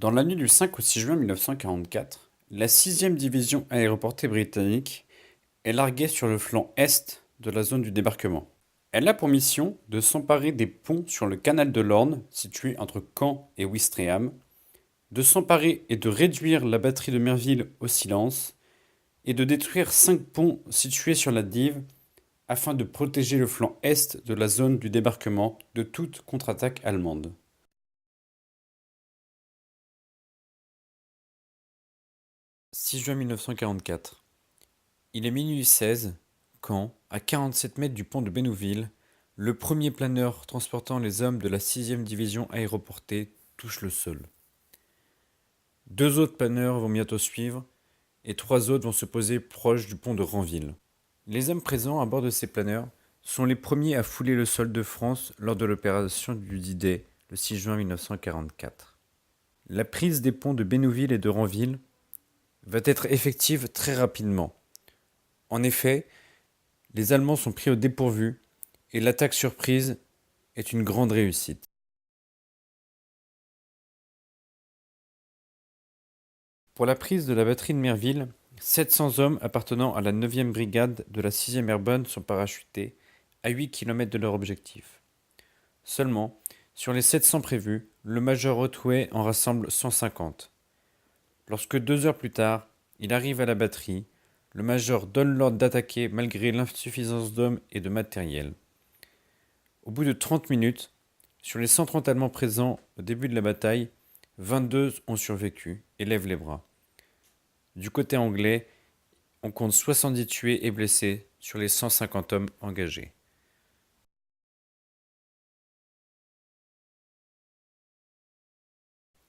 Dans la nuit du 5 au 6 juin 1944, la 6e division aéroportée britannique est larguée sur le flanc est de la zone du débarquement. Elle a pour mission de s'emparer des ponts sur le canal de l'Orne, situé entre Caen et Ouistreham, de s'emparer et de réduire la batterie de Merville au silence, et de détruire 5 ponts situés sur la Dive afin de protéger le flanc est de la zone du débarquement de toute contre-attaque allemande. 6 juin 1944. Il est minuit 16 quand, à 47 mètres du pont de Bénouville, le premier planeur transportant les hommes de la 6e division aéroportée touche le sol. 2 autres planeurs vont bientôt suivre et 3 autres vont se poser proche du pont de Ranville. Les hommes présents à bord de ces planeurs sont les premiers à fouler le sol de France lors de l'opération du D-Day le 6 juin 1944. La prise des ponts de Bénouville et de Ranville va être effective très rapidement. En effet, les Allemands sont pris au dépourvu et l'attaque surprise est une grande réussite. Pour la prise de la batterie de Merville, 700 hommes appartenant à la 9e brigade de la 6e Airborne sont parachutés à 8 km de leur objectif. Seulement, sur les 700 prévus, le major Otway en rassemble 150. Lorsque 2 heures plus tard, il arrive à la batterie, le major donne l'ordre d'attaquer malgré l'insuffisance d'hommes et de matériel. Au bout de 30 minutes, sur les 130 Allemands présents au début de la bataille, 22 ont survécu et lèvent les bras. Du côté anglais, on compte 70 tués et blessés sur les 150 hommes engagés.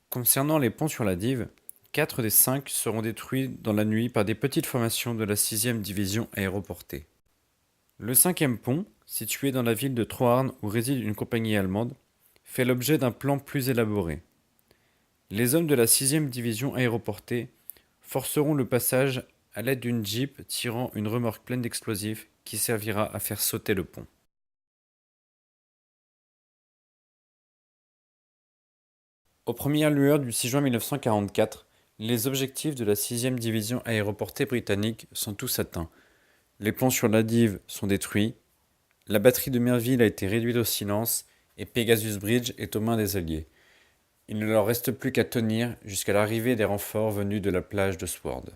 Concernant les ponts sur la Dive, 4 des 5 seront détruits dans la nuit par des petites formations de la 6e division aéroportée. Le 5e pont, situé dans la ville de Troarn où réside une compagnie allemande, fait l'objet d'un plan plus élaboré. Les hommes de la 6e division aéroportée forceront le passage à l'aide d'une jeep tirant une remorque pleine d'explosifs qui servira à faire sauter le pont. Aux premières lueurs du 6 juin 1944, les objectifs de la 6e division aéroportée britannique sont tous atteints. Les ponts sur la Dive sont détruits, la batterie de Merville a été réduite au silence et Pegasus Bridge est aux mains des Alliés. Il ne leur reste plus qu'à tenir jusqu'à l'arrivée des renforts venus de la plage de Sword.